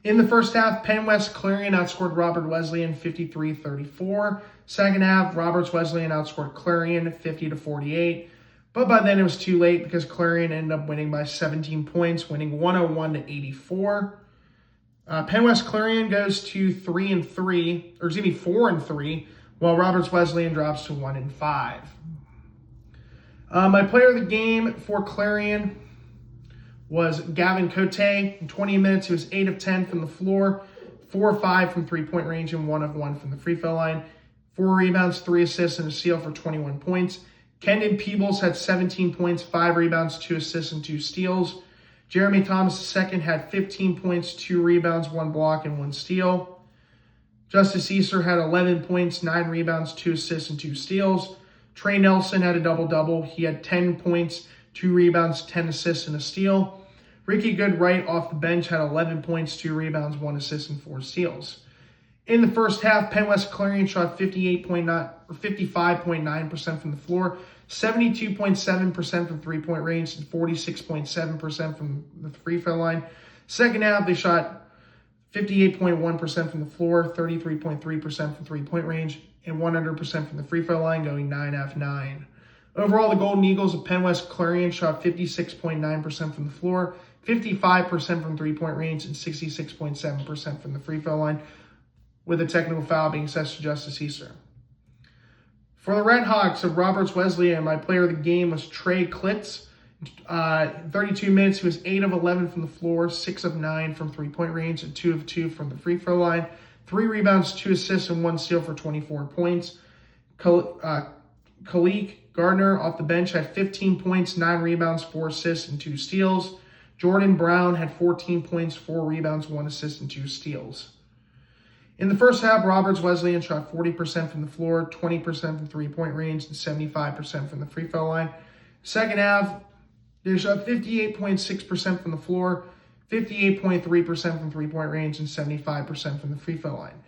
In the first half, Penn West Clarion outscored Robert Wesleyan 53-34. Second half, Roberts Wesleyan outscored Clarion 50-48. But by then it was too late because Clarion ended up winning by 17 points, winning 101-84. Penn West Clarion goes to 4-3, while Roberts Wesleyan drops to 1-5. My player of the game for Clarion was Gavin Cote. In 20 minutes, he was 8 of 10 from the floor, 4 of 5 from three-point range, and 1 of 1 from the free throw line. 4 rebounds, 3 assists, and a steal for 21 points. Kendon Peebles had 17 points, 5 rebounds, 2 assists, and 2 steals. Jeremy Thomas II had 15 points, 2 rebounds, 1 block, and 1 steal. Justice Easter had 11 points, 9 rebounds, 2 assists, and 2 steals. Trey Nelson had a double-double. He had 10 points, 2 rebounds, 10 assists, and a steal. Ricky Goodright off the bench had 11 points, 2 rebounds, 1 assist, and 4 steals. In the first half, Penn West Clarion shot 55.9% from the floor, 72.7% from three-point range, and 46.7% from the free throw line. Second half, they shot 58.1% from the floor, 33.3% from three-point range, and 100% from the free throw line, going 9 out of 9. Overall, the Golden Eagles of Penn West Clarion shot 56.9% from the floor, 55% from three-point range, and 66.7% from the free throw line, with a technical foul being assessed to Justice Easter. For the Red Hawks of Roberts Wesleyan, my player of the game was Trey Klitz. 32 minutes, he was 8 of 11 from the floor, 6 of 9 from three-point range, and 2 of 2 from the free throw line. 3 rebounds, 2 assists, and 1 steal for 24 points. Khalik Gardner off the bench had 15 points, 9 rebounds, 4 assists, and 2 steals. Jordan Brown had 14 points, 4 rebounds, 1 assist, and 2 steals. In the first half, Roberts Wesleyan shot 40% from the floor, 20% from three-point range, and 75% from the free throw line. Second half, they shot 58.6% from the floor, 58.3% from three-point range, and 75% from the free throw line.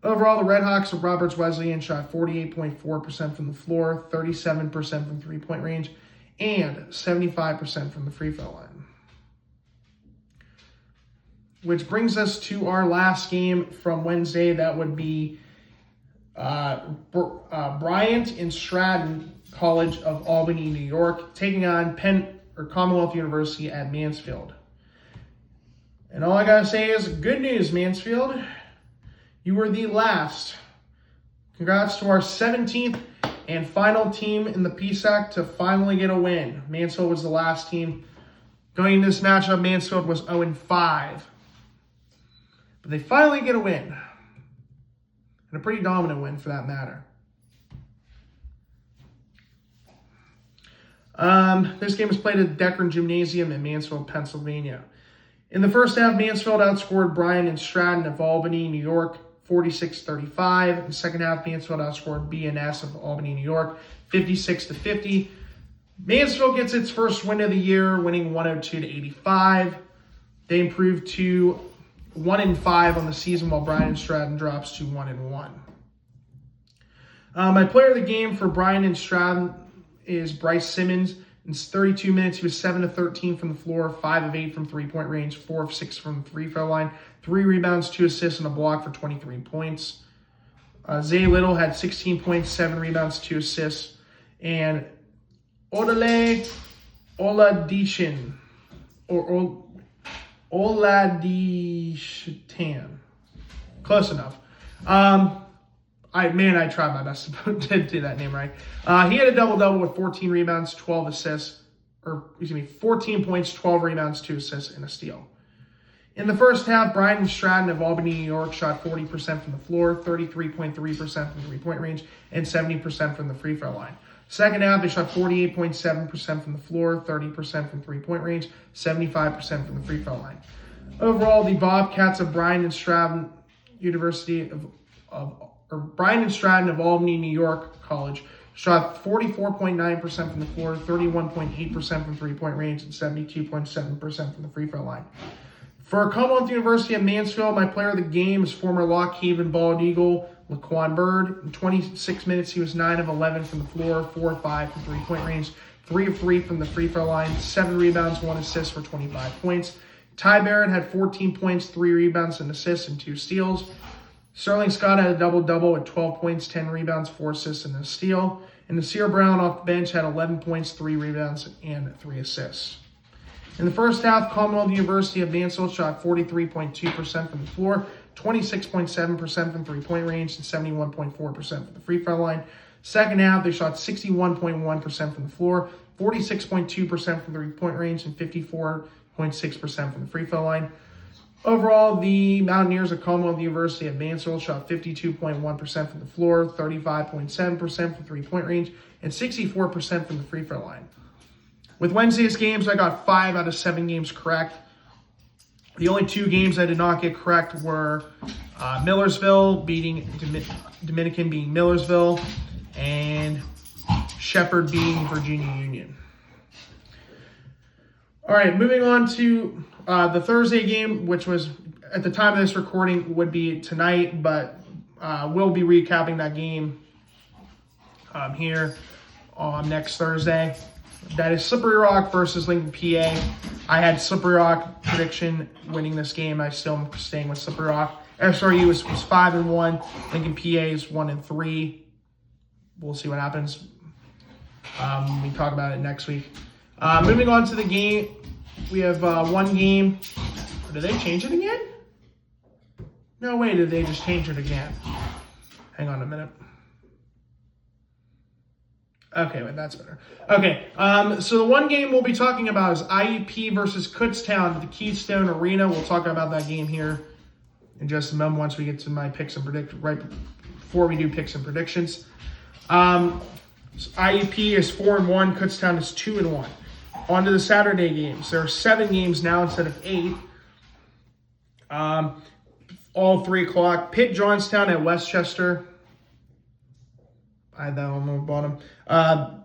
Overall, the Red Hawks of Roberts Wesleyan shot 48.4% from the floor, 37% from three-point range, and 75% from the free throw line. Which brings us to our last game from Wednesday. That would be Bryant and Stratton College of Albany, New York, taking on Commonwealth University at Mansfield. And all I gotta say is good news, Mansfield. You were the last. Congrats to our 17th and final team in the PSAC to finally get a win. Mansfield was the last team. Going into this matchup, Mansfield was 0-5. But they finally get a win. And a pretty dominant win for that matter. This game was played at the Deckern Gymnasium in Mansfield, Pennsylvania. In the first half, Mansfield outscored Bryant and Stratton of Albany, New York, 46-35. In the second half, Mansfield outscored B&S of Albany, New York, 56-50. Mansfield gets its first win of the year, winning 102-85. They improved to 1-5 on the season, while Bryant and Stratton drops to 1-1. My player of the game for Bryant and Stratton is Bryce Simmons. In 32 minutes, he was 7 of 13 from the floor, 5 of 8 from three-point range, 4 of 6 from the free throw line, 3 rebounds, 2 assists, and a block for 23 points. Zay Little had 16 points, 7 rebounds, 2 assists, and Odele Oladishin, or Oladishitan. Close enough. I tried my best to do that name right. He had a double-double with 14 rebounds, 12 assists, 14 points, 12 rebounds, 2 assists, and a steal. In the first half, Bryant and Stratton of Albany, New York shot 40% from the floor, 33.3% from three-point range, and 70% from the free throw line. Second half, they shot 48.7% from the floor, 30% from three-point range, 75% from the free throw line. Overall, the Bobcats of Bryant and Stratton of Albany, New York College shot 44.9% from the floor, 31.8% from three-point range, and 72.7% from the free throw line. For Commonwealth University of Mansfield, my player of the game is former Lock Haven Bald Eagle, Laquan Bird. In 26 minutes, he was 9 of 11 from the floor, 4 of 5 from three-point range, 3 of 3 from the free throw line, 7 rebounds, 1 assist for 25 points. Ty Barrett had 14 points, 3 rebounds, and assists, and 2 steals. Sterling Scott had a double-double with 12 points, 10 rebounds, 4 assists, and a steal. And Nasir Brown off the bench had 11 points, 3 rebounds, and 3 assists. In the first half, Commonwealth University of Mansfield shot 43.2% from the floor, 26.7% from three-point range, and 71.4% from the free throw line. Second half, they shot 61.1% from the floor, 46.2% from the three-point range, and 54.6% from the free throw line. Overall, the Mountaineers of Commonwealth University of Mansfield shot 52.1% from the floor, 35.7% from three-point range, and 64% from the free throw line. With Wednesday's games, I got 5 out of 7 games correct. The only 2 games I did not get correct were Millersville beating Dominican beating Millersville, and Shepherd beating Virginia Union. All right, moving on to the Thursday game, which was, at the time of this recording, would be tonight, but we'll be recapping that game here on next Thursday. That is Slippery Rock versus Lincoln, PA. I had Slippery Rock prediction winning this game. I still am staying with Slippery Rock. SRU was 5-1. Lincoln, PA is 1-3. We'll see what happens. We talk about it next week. Moving on to the game, we have one game. Did they change it again? No way, did they just change it again? Hang on a minute. Okay, wait, that's better. Okay, so the one game we'll be talking about is IUP versus Kutztown at the Keystone Arena. We'll talk about that game here in just a moment once we get to my picks and right before we do picks and predictions. So IUP is 4-1, Kutztown is 2-1. On to the Saturday games. There are 7 games now instead of 8. All 3 o'clock. Pitt Johnstown at Westchester. I had that on the bottom.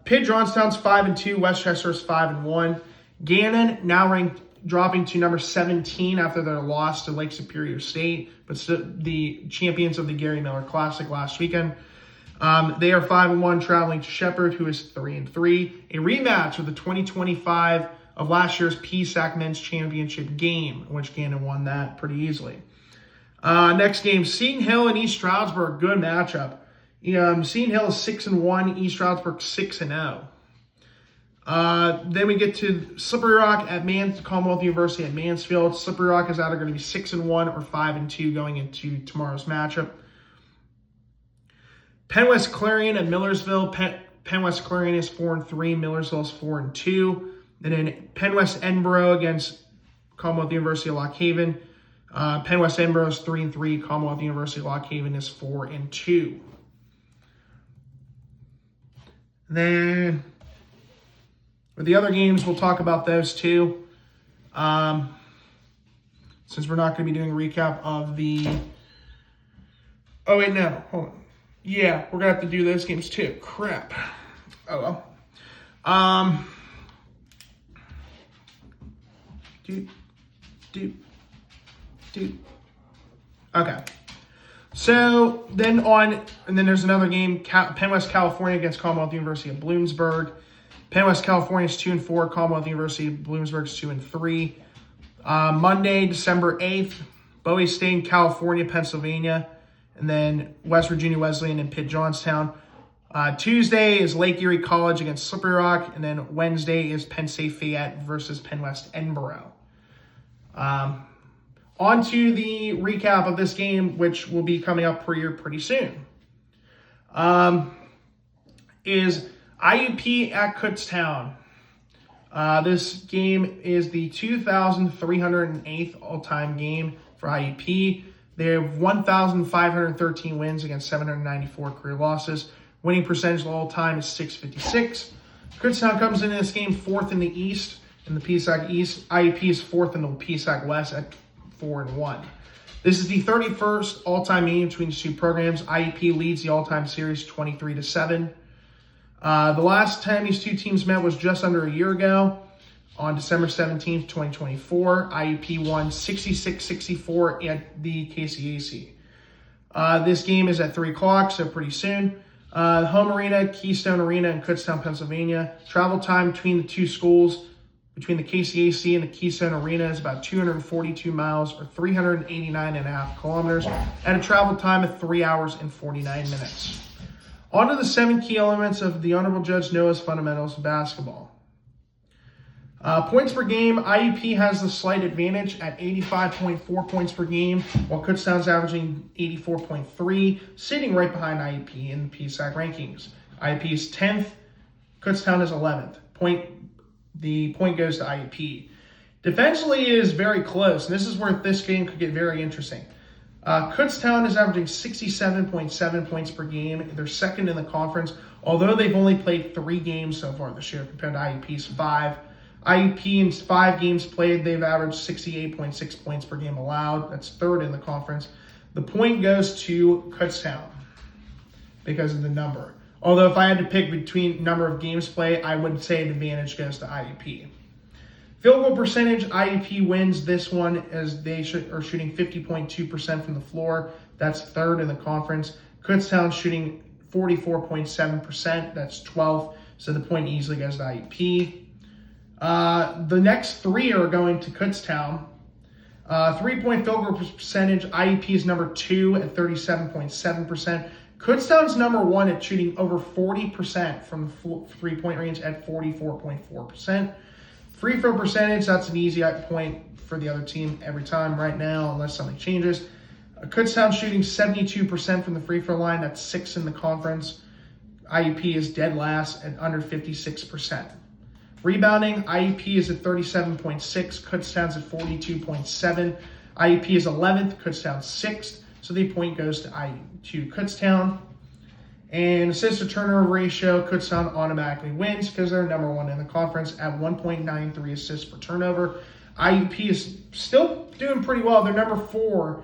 Pitt Johnstown's 5-2. Westchester's 5-1. Gannon now ranked, dropping to number 17 after their loss to Lake Superior State, but still the champions of the Gary Miller Classic last weekend. They are 5-1, traveling to Shepherd, who is 3-3. A rematch of the 2025 of last year's PSAC Men's Championship game, in which Gannon won that pretty easily. Next game, Seton Hill and East Stroudsburg, good matchup. Seton Hill is 6-1, East Stroudsburg 6-0. Then we get to Slippery Rock at Commonwealth University at Mansfield. Slippery Rock is either going to be 6-1 or 5-2 going into tomorrow's matchup. Penn West Clarion at Millersville. Penn West Clarion is 4-3. Millersville is 4-2. And then Penn West Edinboro against Commonwealth University of Lock Haven. Penn West Edinboro is 3-3. Commonwealth University of Lock Haven is 4-2. Then with the other games, we'll talk about those too. Since we're not going to be doing a recap of the... Oh, wait, no. Hold on. Yeah, we're going to have to do those games too. Crap. Oh, well. Okay. So then there's another game, Penn West California against Commonwealth University of Bloomsburg. Penn West California is 2-4. Commonwealth University of Bloomsburg is 2-3. Monday, December 8th, Bowie State, California, Pennsylvania, and then West Virginia Wesleyan and Pitt Johnstown. Tuesday is Lake Erie College against Slippery Rock, and then Wednesday is Penn State Fayette versus Penn West Edinboro. On to the recap of this game, which will be coming up for you pretty soon. Is IUP at Kutztown. This game is the 2,308th all-time game for IUP. They have 1,513 wins against 794 career losses. Winning percentage of all time is .656. Kutztown comes into this game 4th in the East, in the PSAC East. IUP is 4th in the PSAC West at 4-1. This is the 31st all-time meeting between the two programs. IUP leads the all-time series 23-7. The last time these two teams met was just under a year ago, on December 17th, 2024. IUP won 66-64 at the KCAC. This game is at 3 o'clock, so pretty soon. Home arena, Keystone Arena in Kutztown, Pennsylvania. Travel time between the two schools, between the KCAC and the Keystone Arena, is about 242 miles or 389.5 kilometers at a travel time of 3 hours and 49 minutes. On to the 7 key elements of the Honorable Judge Noah's Fundamentals of Basketball. Points per game, IUP has the slight advantage at 85.4 points per game, while Kutztown's averaging 84.3, sitting right behind IUP in the PSAC rankings. IUP is 10th, Kutztown is 11th. The point goes to IUP. Defensively, it is very close, and this is where this game could get very interesting. Kutztown is averaging 67.7 points per game. They're second in the conference, although they've only played 3 games so far this year compared to IUP's 5. IUP in 5 games played, they've averaged 68.6 points per game allowed. That's 3rd in the conference. The point goes to Kutztown because of the number. Although if I had to pick between number of games played, I would say the advantage goes to IUP. Field goal percentage, IUP wins this one as they are shooting 50.2% from the floor. That's 3rd in the conference. Kutztown shooting 44.7%. That's 12th. So the point easily goes to IUP. The next 3 are going to Kutztown. 3-point field goal percentage, IUP is number 2 at 37.7%. Kutztown's number 1 at shooting over 40% from the 3-point range at 44.4%. Free throw percentage, that's an easy point for the other team every time right now, unless something changes. Kutztown shooting 72% from the free throw line. That's 6th in the conference. IUP is dead last at under 56%. Rebounding, IUP is at 37.6. Kutztown's at 42.7. IUP is 11th. Kutztown's 6th. So the point goes to Kutztown. And assist to turnover ratio, Kutztown automatically wins because they're number 1 in the conference at 1.93 assists per turnover. IUP is still doing pretty well. They're number 4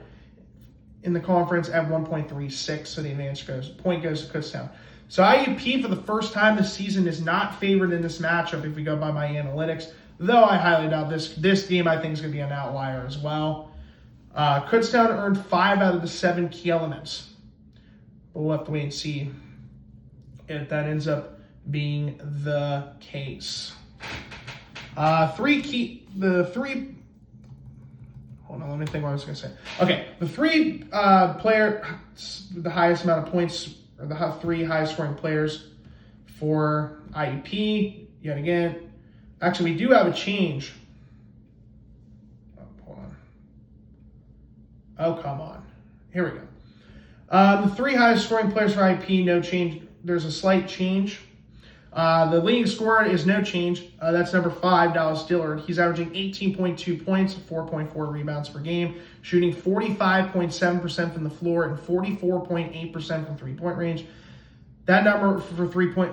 in the conference at 1.36. So the point goes to Kutztown. So IUP for the first time this season is not favored in this matchup if we go by my analytics. Though I highly doubt this game I think is going to be an outlier as well. Kutztown earned 5 out of the 7 key elements. But we'll have to wait and see if that ends up being the case. Hold on, let me think what I was going to say. Okay, the 3 the highest amount of points, or the 3 highest scoring players for IUP, yet again. Actually, we do have a change. Hold on. Oh, come on. Here we go. The 3 highest scoring players for IUP, no change. There's a slight change. The leading scorer is no change. That's number 5, Dallas Dillard. He's averaging 18.2 points, 4.4 rebounds per game, shooting 45.7% from the floor and 44.8% from three-point range. That number for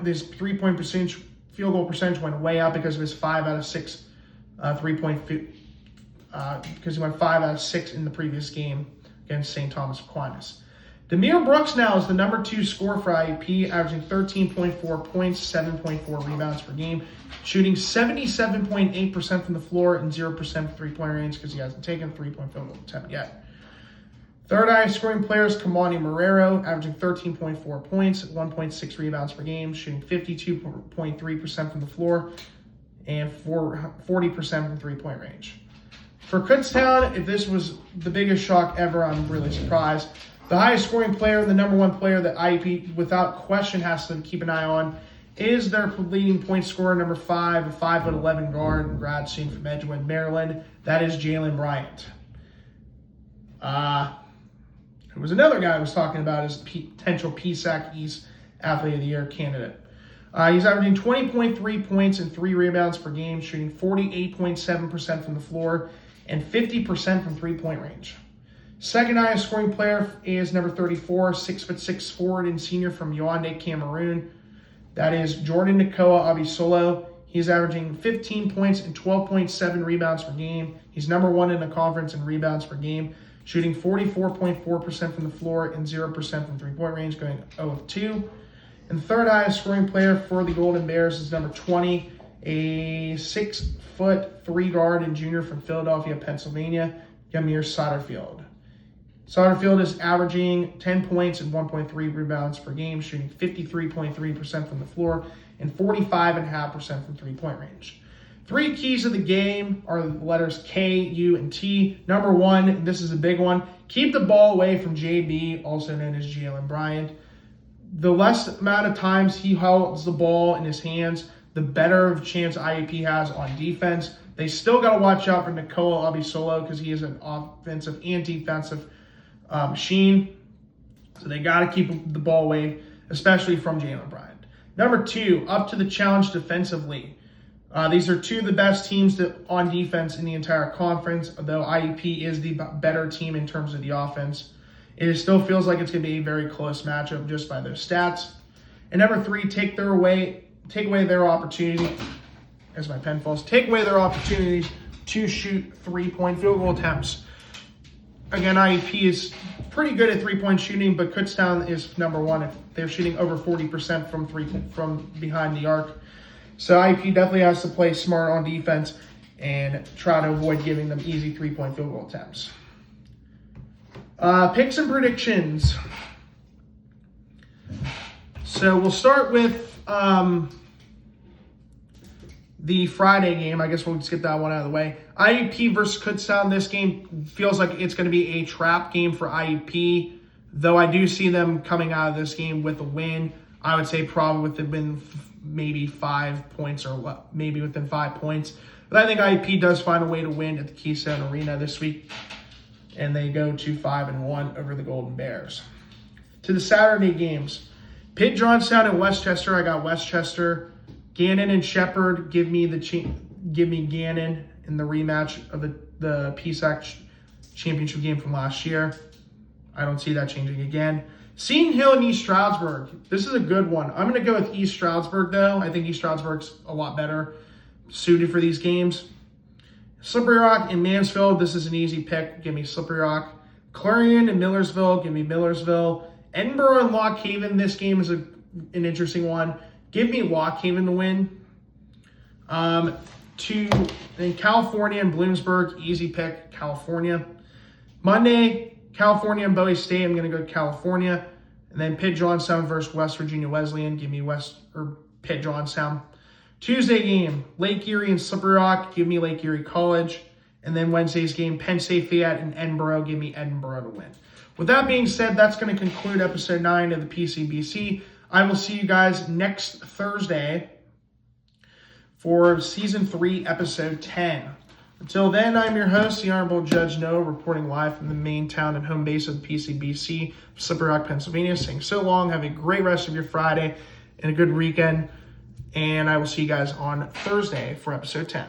this three-point percentage, field goal percentage went way up because of his 5 out of 6 three-point, because he went 5 out of 6 in the previous game against St. Thomas Aquinas. Demir Brooks now is the number 2 scorer for IUP, averaging 13.4 points, 7.4 rebounds per game, shooting 77.8% from the floor and 0% from three-point range because he hasn't taken a three-point field goal attempt yet. Third highest scoring player is Kamani Marrero, averaging 13.4 points, 1.6 rebounds per game, shooting 52.3% from the floor and 40% from three-point range. For Kutztown, if this was the biggest shock ever, I'm really surprised. The highest scoring player, the number 1 player that IUP without question has to keep an eye on, is their leading point scorer, number 5, a 5'11" guard, grad student from Edgewood, Maryland. That is Jalen Bryant. Who was another guy I was talking about as potential PSAC East Athlete of the Year candidate. He's averaging 20.3 points and 3 rebounds per game, shooting 48.7% from the floor and 50% from three-point range. Second highest scoring player is number 34, 6'6" forward and senior from Yaoundé, Cameroon. That is Jordan Nakoa Abisolo. He's averaging 15 points and 12.7 rebounds per game. He's number 1 in the conference in rebounds per game, shooting 44.4% from the floor and 0% from three-point range, going 0 of 2. And the third highest scoring player for the Golden Bears is number 20, a 6'3" guard and junior from Philadelphia, Pennsylvania, Yamir Satterfield. Satterfield is averaging 10 points and 1.3 rebounds per game, shooting 53.3% from the floor and 45.5% from three-point range. 3 keys of the game are the letters K, U, and T. Number 1, this is a big one, keep the ball away from JB, also known as Jalen Bryant. The less amount of times he holds the ball in his hands, the better of a chance IUP has on defense. They still got to watch out for Nakoa Abisolo because he is an offensive and defensive machine. So they got to keep the ball away, especially from Jalen Bryant. Number 2, up to the challenge defensively. These are 2 of the best teams on defense in the entire conference, though IUP is the better team in terms of the offense. It still feels like it's going to be a very close matchup just by those stats. And number 3, take away their opportunity, as my pen falls, take away their opportunities to shoot three-point field goal attempts. Again, IUP is pretty good at three-point shooting, but Kutztown is number 1. They're shooting over 40% from behind the arc. So IUP definitely has to play smart on defense and try to avoid giving them easy three-point field goal attempts. Picks and predictions. So we'll start with the Friday game. I guess we'll just get that one out of the way. IUP versus Kutztown. This game feels like it's going to be a trap game for IUP, though I do see them coming out of this game with a win. I would say probably within maybe 5 points or maybe within 5 points. But I think IUP does find a way to win at the Keystone Arena this week. and they go to 5-1 over the Golden Bears. To the Saturday games, Pitt, Johnstown, and Westchester. I got Westchester. Gannon and Shepherd. Give me Gannon in the rematch of the PSAC championship game from last year. I don't see that changing again. Seton Hill and East Stroudsburg. This is a good one. I'm going to go with East Stroudsburg, though. I think East Stroudsburg's a lot better suited for these games. Slippery Rock and Mansfield. This is an easy pick. Give me Slippery Rock. Clarion and Millersville. Give me Millersville. Edinburgh and Lock Haven. This game is an interesting one. Give me Lock Haven to win. In California and Bloomsburg. Easy pick. California. Monday, California and Bowie State. I'm going to go California. And then Pitt Johnstown versus West Virginia Wesleyan. Give me Pitt Johnstown. Tuesday game, Lake Erie and Slippery Rock. Give me Lake Erie College. And then Wednesday's game, Penn State Fayette and Edinburgh. Give me Edinburgh to win. With that being said, that's going to conclude episode 9 of the PCBC. I will see you guys next Thursday for season 3, episode 10. Until then, I'm your host, the Honorable Judge Noah, reporting live from the main town and home base of the PCBC, Slippery Rock, Pennsylvania. Saying so long, have a great rest of your Friday and a good weekend. And I will see you guys on Thursday for episode 10.